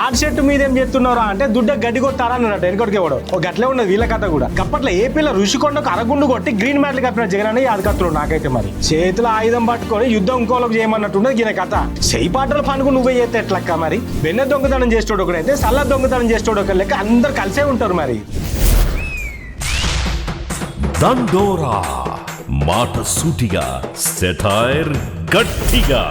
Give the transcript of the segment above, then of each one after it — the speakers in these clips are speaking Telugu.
తాడి చెట్టు మీద ఏం చేస్తున్నారా అంటే దుడ్డ గడ్డి కొట్టారా అన్నట్టు వెనకటికి ఎవడో ఒక గట్లే ఉన్నది వీళ్ళ కథ కూడా. అప్పట్లో ఏపీలో ఋషికొండకు అరగుండు కొట్టి గ్రీన్ మ్యాట్లు కప్పిన జగన్ అని యాదకత్తులు నాకైతే. మరి చేతిలో ఆయుధం పట్టుకొని యుద్ధం ఇంకోలోకి చేయమన్నట్టున్నది ఈయన కథ. చెయ్యి పాటలు పనుకు నువ్వే చేస్తే ఎట్లక్క మరి. వెన్న దొంగతనం చేసేటోడు ఒకడైతే సల్ల దొంగతనం చేసేటోడు ఒక లెక్క అందరు కలిసే ఉంటారు మరి. దండోరా మాట సూటిగా, సెటైర్ గట్టిగా.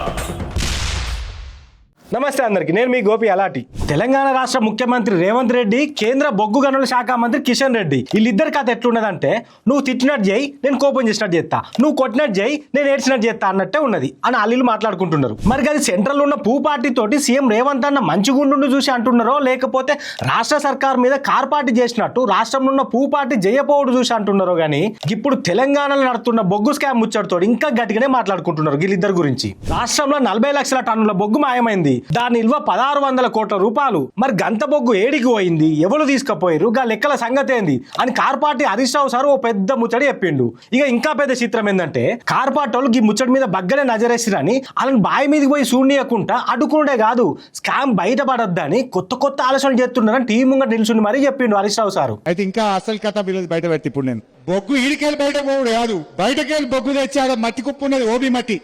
నమస్తే అందరికి, నేను మీ గోపి అలాటి. తెలంగాణ రాష్ట్ర ముఖ్యమంత్రి రేవంత్ రెడ్డి, కేంద్ర బొగ్గు గనుల శాఖ మంత్రి కిషన్ రెడ్డి, వీళ్ళిద్దరి కథ ఎట్లున్నదంటే నువ్వు తిట్టినట్టు చేయి నేను కోపం చేసినట్టు చేస్తా, నువ్వు కొట్టినట్టు చేయి నేను ఏడ్చినట్టు చేస్తా అన్నట్టే ఉన్నది అని అల్లీలు మాట్లాడుకుంటున్నారు. మరి అది సెంట్రల్ ఉన్న పూ పార్టీ తోటి సీఎం రేవంత్ అన్న మంచిగుండు చూసి అంటున్నారో, లేకపోతే రాష్ట్ర సర్కార్ మీద కార్ పార్టీ చేసినట్టు రాష్ట్రంలో ఉన్న పూ పార్టీ జయపోవుడు చూసి అంటున్నారో గానీ ఇప్పుడు తెలంగాణలో నడుతున్న బొగ్గు స్కామ్ ముచ్చటతో ఇంకా గట్టిగానే మాట్లాడుకుంటున్నారు వీళ్ళిద్దరి గురించి. రాష్ట్రంలో 40 లక్షల టన్నుల బొగ్గు మాయమైంది. దాని విలువ 1600 కోట్ల రూపాయలు. మరి గంత బొగ్గు ఏడికి పోయింది, ఎవరు తీసుకుపోయారు, గా లెక్కల సంగతి ఏంది అని car party Harish Rao sir ఓ పెద్ద ముచ్చడి చెప్పిండు. ఇక ఇంకా పెద్ద చిత్రం ఏంటంటే కార్ పార్టీ వాళ్ళు ఈ ముచ్చడి మీద బగ్గనే నజరేసిరని వాళ్ళని బావి మీదకి పోయి చూడనీయకుండా అడ్డుకుంటే కాదు స్కామ్ బయటపడొద్దని కొత్త ఆలోచనలు చేస్తున్నారని టీవీ ముంగట నిల్చుని మరీ చెప్పిండు హరీష్ రావు సారు. అయితే ఇంకా అసలు కథ బయట పెట్టి ఇప్పుడు నేను బొగ్గు ఈడికెళ్ళి బయట పోడు కాదు, బయటకెళ్ళి బొగ్గు తెచ్చాడు. మట్టి కుప్పు ఉన్నది, ఓబీ మట్టి.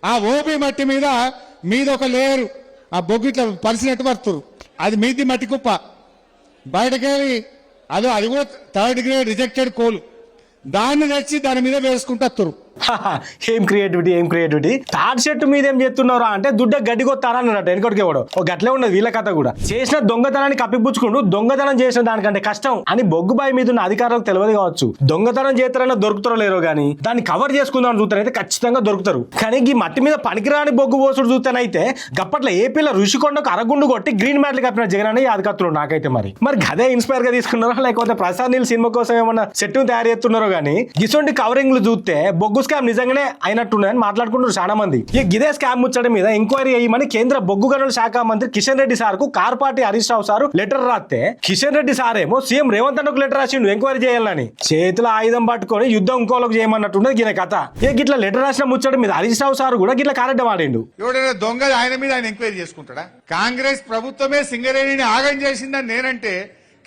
ఆ ఓబీ మట్టి మీద ఒక లేయరు ఆ బొగ్గు ఇట్లా పరిచినట్టు పడుతురు, అది మీది మట్టి కుప్ప. బయటకెళ్ళి అది కూడా 3rd గ్రేడ్ రిజెక్టెడ్ కోల్, దాన్ని తెచ్చి దాని మీద వేసుకుంటారు. ఏం క్రియేటివిటీ. తాడి చెట్టు మీద ఏం చేస్తున్నారా అంటే దుడ్డ గడ్డి కొత్తారా అన్నట్టు వెనకటికి ఎవడో ఒక గట్లే ఉన్నది వీళ్ళ కథ కూడా. చేసిన దొంగతనాన్ని కప్పిపుచ్చుకుంటూ దొంగతనం చేసిన దానికంటే కష్టం అని బొగ్గుబాయి మీద ఉన్న అధికారులకు తెలియదు కావచ్చు. దొంగతనం చేస్తారన్నా దొరుకుతారో లేరో గానీ దాన్ని కవర్ చేసుకుందామని చూస్తారైతే ఖచ్చితంగా దొరుకుతారు. కానీ ఈ మట్టి మీద పనికిరాని బొగ్గు పోసుడు చూస్తానైతే గప్పట్ల ఏపీలో ఋషికొండకు అరగుండు కొట్టి గ్రీన్ మ్యాట్లు కప్పిన జగన్ అని యాదకత్తులు నాకైతే. మరి గదే ఇన్స్పైర్ గా తీసుకున్నారో లేకపోతే ప్రసాద్ నీల్ సినిమా కోసం ఏమన్నా సెట్ తయారు చేస్తున్నారో గానీ గిసొంటి కవరింగ్లు చూస్తే బొగ్గు స్కామ్ నిజంగానే అయినట్టున్నాయని మాట్లాడుకుంటున్నారు చాలా మంది. ఈ గిదే స్కామ్ ముచ్చడం మీద ఎంక్వైరీ చేయమని కేంద్ర బొగ్గు గనుల శాఖ మంత్రి కిషన్ రెడ్డి సార్ కు car party Harish Rao sir letter రాస్తే కిషన్ రెడ్డి సార్ ఏమో సీఎం రేవంత్ అన్నకు లెటర్ రాసిండు ఎంక్వైరీ చేయాలని. చేతిలో ఆయుధం పట్టుకొని యుద్ధం ఇంకోలోకి చేయమన్నట్టున్నది గిన కథ. గిట్లా లెటర్ రాసిన ముచ్చడం మీద హరీష్ రావు సార్ కూడా గిట్లా కారెడ్డ వాడిండు. ఎవడైనా దొంగ ఆయన మీద ఆయన ఎంక్వైరీ చేసుకుంటాడా? కాంగ్రెస్ ప్రభుత్వమే సింగరేణిని ఆగం చేసిందని నేనంటే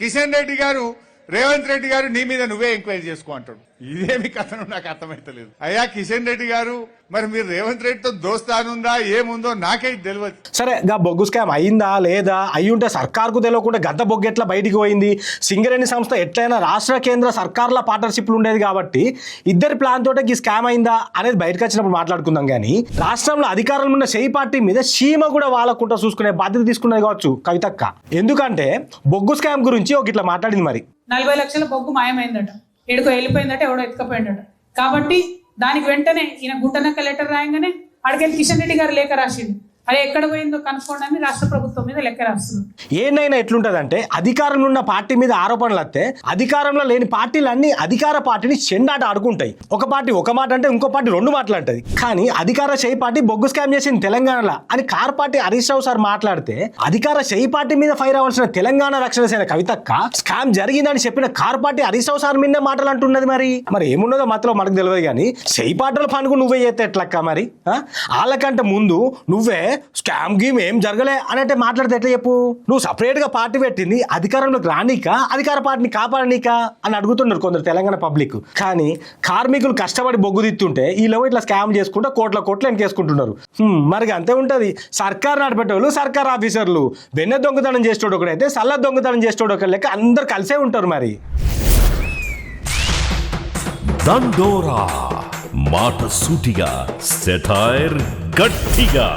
కిషన్ రెడ్డి గారు రేవంత్ రెడ్డి గారు నీ మీద నువ్వే ఎంక్వైరీ చేసుకో అంటాడు. ఇదేమి కథను నాకు అర్థమైతలేదు. అయ్యా కిషన్ రెడ్డి గారు, మరి మీరు రేవంత్ రెడ్డితో దోస్తానుందా ఏముందో నాకే తెలియదు. సరే గా బొగ్గు స్కామ్ అయిందా లేదా, అయ్యుంటే సర్కార్కు తెలియకుండా గద్ద బొగ్గు ఎట్లా బయటికి పోయింది, సింగరేణి సంస్థ ఎట్లయినా రాష్ట్ర కేంద్ర సర్కార్ల పార్ట్నర్షిప్లు ఉండేది కాబట్టి ఇద్దరి ప్లాన్ తోటే ఈ స్కామ్ అయిందా అనేది బయటకు వచ్చినప్పుడు మాట్లాడుకుందాం. కానీ రాష్ట్రంలో అధికారంలో ఉన్న షెయి పార్టీ మీద సీమ కూడా వాళ్ళకుంటా చూసుకునే బాధ్యత తీసుకునేది కావచ్చు కవితక్క. ఎందుకంటే బొగ్గు స్కామ్ గురించి ఒక ఇట్లా మాట్లాడింది. మరి 40 లక్షల బొగ్గు మాయమైందట, ఎడుకో వెళ్ళిపోయిందట, ఎవడో ఎత్తుకపోయిందట. కాబట్టి దానికి వెంటనే ఈయన గుంటనక్క లెటర్ రాయంగానే అడికెళ్ళి కిషన్ రెడ్డి గారు లేఖ రాసిండు. అదే ఎక్కడ పోయిందో కనుక్కోండి అని రాష్ట్ర ప్రభుత్వం మీద లెక్క రాస్తున్నారు. ఏనైనా ఎట్లుంటదంటే అధికారంలో ఉన్న పార్టీ మీద ఆరోపణలు వస్తే అధికారంలో లేని పార్టీలన్నీ అధికార పార్టీని చెండాట ఆడుకుంటాయి. ఒక పార్టీ ఒక మాట అంటే ఇంకో పార్టీ 2 మాటలు అంటది. కానీ అధికార షెయి పార్టీ బొగ్గు స్కామ్ చేసింది తెలంగాణలో అని car party Harish Rao sir మాట్లాడితే అధికార షెయి పార్టీ మీద ఫైర్ అవ్వాల్సిన తెలంగాణ రక్షణ సేన కవితక్క స్కామ్ జరిగిందని చెప్పిన car party Harish Rao sir మీద మాటలు అంటున్నది. మరి ఏమున్నదో మాత్రం మనకు తెలియదు. కానీ షెయి పార్టీల పనుకు నువ్వే చేస్తే ఎట్లక్క మరి? వాళ్ళకంటే ముందు నువ్వే స్కామ్ గేమ్ ఏం జరగలే అనంటే మాట్లాడితే ఎట్లా చెప్పు? నువ్వు సపరేట్ గా పార్టీ పెట్టింది అధికారంలోకి రానీక, అధికార పార్టీని కాపాడనీక అని అడుగుతున్నారు కొందరు తెలంగాణ పబ్లిక్. కానీ కార్మికులు కష్టపడి బొగ్గు దిత్తుంటే వీళ్ళేమో ఇట్లా స్కామ్ చేసుకుంటే కోట్ల వెనకేసుకుంటున్నారు. మరి అంతే ఉంటది. సర్కార్ నడిపేటోళ్ళు సర్కార్ ఆఫీసర్లు వెన్న దొంగతనం చేసేటోడు ఒకడైతే సల్ల దొంగతనం చేసేటోడు ఒక లెక్క అందరు కలిసే ఉంటారు. మరి దండోరా మాట సూటిగా, సెటైర్ గట్టిగా.